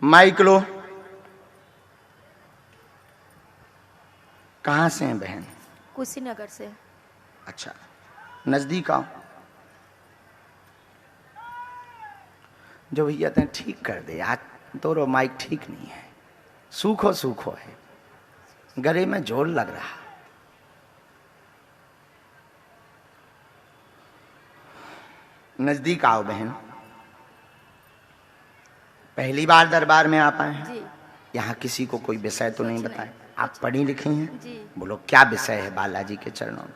Mic लो। कहाँ से हैं बहन? कुशीनगर से। अच्छा, नजदीक आओ। जो भैया ते ठीक कर दे आज, तोरो माइक ठीक नहीं है, सूखो सूखो है, गले में जोर लग रहा। नजदीक आओ बहन। पहली बार दरबार में आ पाए हैं? जी। यहाँ किसी को कोई विषय तो नहीं बताया? आप पढ़ी लिखी हैं? जी। बोलो क्या विषय है बालाजी के चरणों में?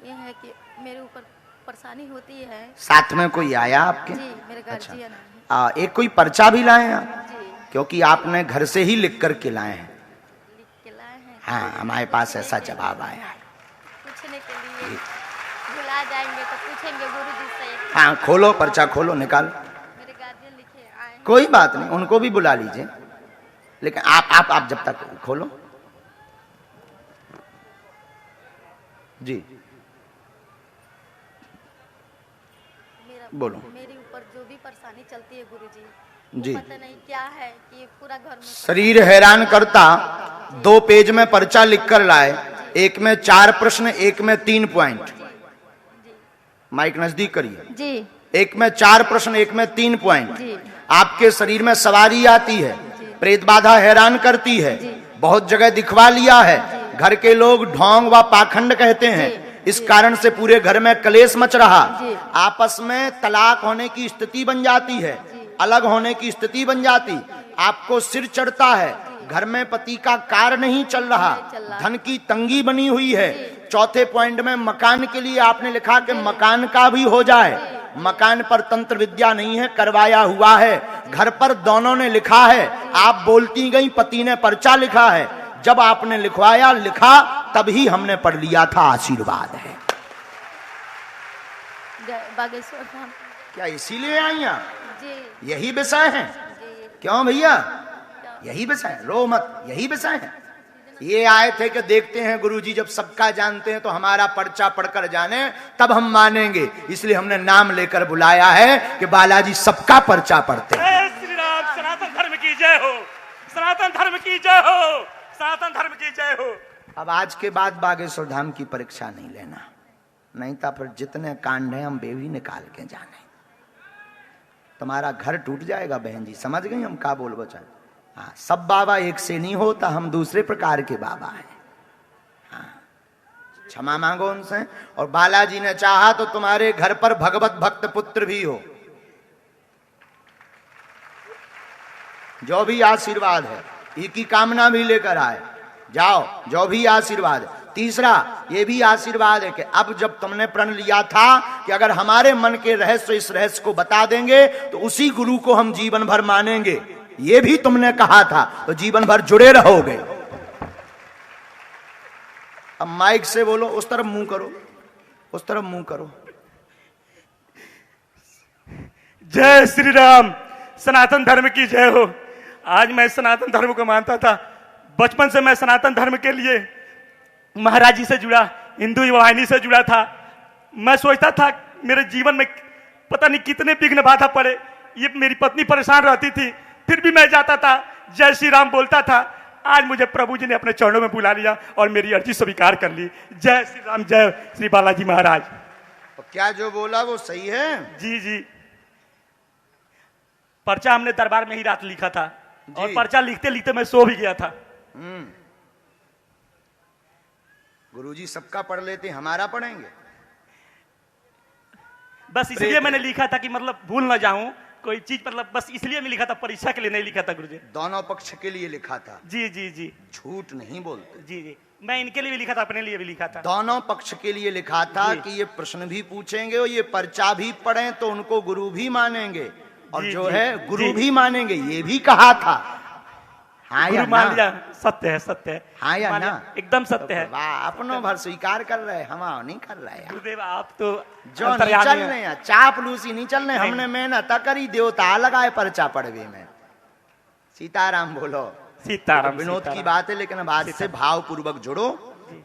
ये है कि मेरे ऊपर परेशानी होती है। साथ में कोई आया आपके? जी, मेरे अच्छा। गार्जियन है। एक कोई पर्चा भी लाए हैं आप? जी। क्योंकि आपने घर से ही लिख कर के लाए हैं। लिख के लाए हैं। हाँ, हमारे पास ऐसा जवाब आया है। पूछने के लिए भुला जाएंगे तो पूछेंगे गुरुजी से। हाँ, खोलो पर्चा, खोलो, निकाल। मेरे गार्जियन लिखे आए हैं। कोई बात नहीं, उनको भी बुला लीजिए, लेकिन आप जब तक खोलो। जी बोलो। मेरे ऊपर जो भी परेशानी चलती है गुरुजी, जी, पता नहीं क्या है कि पूरा घर में शरीर हैरान करता। 2 पेज में पर्चा लिख कर लाए, एक में 4 प्रश्न, एक में 3 पॉइंट। माइक नजदीक करिए। जी। एक में 4 प्रश्न, एक में 3 पॉइंट। जी। आपके शरीर में सवारी आती है, प्रेत बाधा हैरान करती है, बहुत जगह दिखवा लिया है, घर के लोग ढोंग व पाखंड कहते हैं, इस कारण से पूरे घर में कलेश मच रहा। आपस में तलाक होने की स्थिति बन जाती है, अलग होने की स्थिति बन जाती, आपको सिर चढ़ता है, घर में पति का कार्य नहीं चल रहा, धन की तंगी बनी हुई है। चौथे पॉइंट में मकान के लिए आपने लिखा कि मकान का भी हो जाए, मकान पर तंत्र विद्या नहीं है, करवाया हुआ है। घर पर दोनों ने लिखा है, आप बोलती गई, पति ने पर्चा लिखा है। जब आपने लिखवाया, लिखा, तभी हमने पढ़ लिया था, आशीर्वाद है। बागेश्वर धाम। क्या इसीलिए आई आप? जी। यही विषय है? जी। क्यों भैया, यही विषय? रो मत, यही विषय है। ये आए थे कि देखते हैं गुरुजी जब सबका जानते हैं तो हमारा पर्चा पढ़कर जाने, तब हम मानेंगे, इसलिए हमने नाम लेकर बुलाया है कि बालाजी सबका पर्चा पढ़ते हैं। जय श्री राम। सनातन धर्म की जय हो, सनातन धर्म की जय हो, सनातन धर्म की जय हो। अब आज के बाद बागेश्वर धाम की परीक्षा नहीं लेना, नहीं तो फिर जितने कांड हैं हम बेवी निकाल के जाने। तुम्हारा घर टूट जाएगा बहन जी, समझ गई हम का बोल बचा। हाँ, सब बाबा एक से नहीं होता, हम दूसरे प्रकार के बाबा हैं। हाँ, क्षमा मांगो उनसे। और बालाजी ने चाहा तो तुम्हारे घर पर भगवत भक्त पुत्र भी हो। जो भी आशीर्वाद है, एक ही कामना भी लेकर आए, जाओ, जो भी आशीर्वाद। तीसरा ये भी आशीर्वाद है कि अब जब तुमने प्रण लिया था कि अगर हमारे मन के रहस्य इस रहस्य को बता देंगे तो उसी गुरु को हम जीवन भर मानेंगे, ये भी तुमने कहा था, तो जीवन भर जुड़े रहोगे। अब माइक से बोलो, उस तरफ मुंह करो, उस तरफ मुंह करो। जय श्री राम। सनातन धर्म की जय हो। आज मैं सनातन धर्म को मानता था, बचपन से मैं सनातन धर्म के लिए महाराज जी से जुड़ा, हिंदू वाहिनी से जुड़ा था। मैं सोचता था मेरे जीवन में पता नहीं कितने विघ्न बाधा पड़े, ये मेरी पत्नी परेशान रहती थी, फिर भी मैं जाता था, जय श्री राम बोलता था। आज मुझे प्रभु जी ने अपने चरणों में बुला लिया और मेरी अर्जी स्वीकार कर ली। जय श्री राम, जय श्री बालाजी महाराज। तो क्या जो बोला वो सही है? जी जी। पर्चा हमने दरबार में ही रात लिखा था और पर्चा लिखते लिखते मैं सो भी गया था। गुरुजी सबका पढ़ लेते, हमारा पढ़ेंगे? बस इसलिए मैंने लिखा था कि मतलब भूल ना जाऊं कोई चीज, मतलब बस इसलिए मैं लिखा था, परीक्षा के लिए नहीं लिखा था गुरुजी। दोनों पक्ष के लिए लिखा था? जी जी जी। झूठ नहीं बोलते। जी जी, मैं इनके लिए भी लिखा था, अपने लिए भी लिखा था। दोनों पक्ष के लिए लिखा था कि ये प्रश्न भी पूछेंगे और ये पर्चा भी पढ़ें तो उनको गुरु भी मानेंगे, और जी, जो जी, है गुरु जी। भी मानेंगे, ये भी कहा था। हाँ या मान ना? लिया, सत्य है, सत्य है। हाँ या ना? एकदम सत्य है। वाह, अपनों भर स्वीकार कर रहे, हम नहीं कर रहे यार। गुरुदेव आप तो जो नहीं चल रहे हैं, चापलूसी नहीं चल रहे, हमने मेहनत करी, देवता लगाए पर्चा पढ़वे में। सीताराम बोलो। सीताराम। विनोद की बात है, लेकिन अब आज से भाव पूर्वक जुड़ो।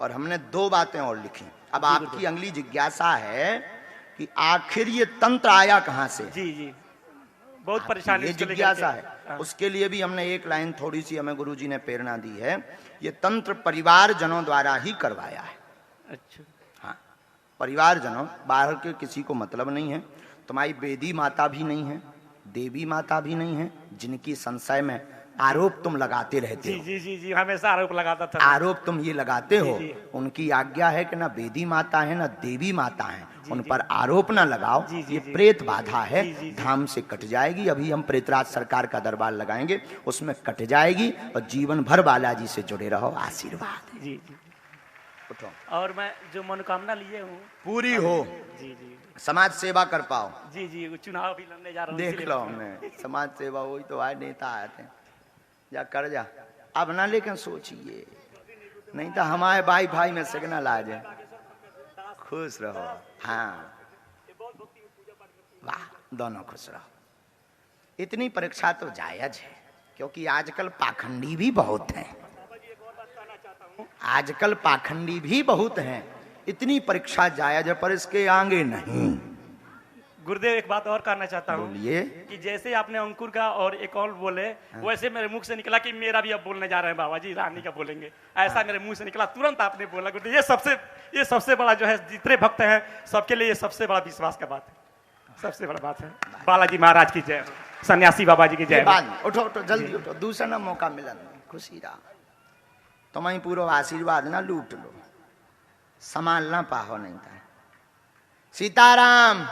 और हमने 2 बातें और लिखी। अब आपकी अगली जिज्ञासा है कि आखिर ये तंत्र आया कहां से? जी जी। बहुत परेशानी ये उसको लेकर जिज्ञासा के। है। हाँ। उसके लिए भी हमने एक लाइन थोड़ी सी हमें गुरुजी ने प्रेरणा दी है, ये तंत्र परिवार जनों द्वारा ही करवाया है। अच्छा। हाँ, परिवार जनों, बाहर के किसी को मतलब नहीं है। तुम्हारी बेदी माता भी नहीं है, देवी माता भी नहीं है, जिनकी संशय में आरोप तुम लगाते रहते जी हो। जी जी जी, हमेशा आरोप लगाता था। आरोप तुम ये लगाते हो, जी, जी। उनकी आज्ञा है कि ना बेदी माता है ना देवी माता है, उन पर आरोप ना लगाओ। जी, जी, ये जी। प्रेत बाधा है, जी, जी, जी। धाम से कट जाएगी। अभी हम प्रेतराज सरकार का दरबार लगाएंगे, उसमें कट जाएगी और जीवन भर बालाजी से जुड़े रहो। आशीर्वाद जी जी। उठो, और मैं जो मनोकामना लिए हूँ पूरी हो, जी जी समाज सेवा कर पाओ। जी जी, वो चुनाव भी लड़ने जा रहा हूँ देख इसीलिए लो, पूछा। हमने समाज सेवा वही तो आए, नेता आते हैं, जा कर जा। अब ना लेकिन सोचिए, नहीं तो हमारे भाई भाई में सिग्नल आ जाए। खुश रहो। हाँ, वाह, दोनों खुश रहो। इतनी परीक्षा तो जायज है, क्योंकि आजकल पाखंडी भी बहुत हैं। आजकल पाखंडी भी बहुत हैं। इतनी परीक्षा जायज है, पर इसके आगे नहीं। गुरुदेव एक बात और कहना चाहता हूँ बोलिए। कि जैसे आपने अंकुर का और एक और बोले, वैसे मेरे मुख से निकला कि मेरा भी अब बोलने जा रहे हैं बाबा जी, रानी का बोलेंगे, ऐसा मेरे मुंह से निकला, तुरंत आपने बोला। गुरुदेव ये सबसे बड़ा जो है, जितने भक्त हैं सबके लिए ये सबसे बड़ा विश्वास का बात है, सबसे बड़ा बात है। बालाजी महाराज की जय, सन्यासी बाबा जी की जय। उठो उठो, जल्दी उठो, दूसरा ना मौका मिला, खुशी रहा। तुम्हें पूरा आशीर्वाद ना लूट लो, संभाल ना पाहो नहीं था। सीताराम।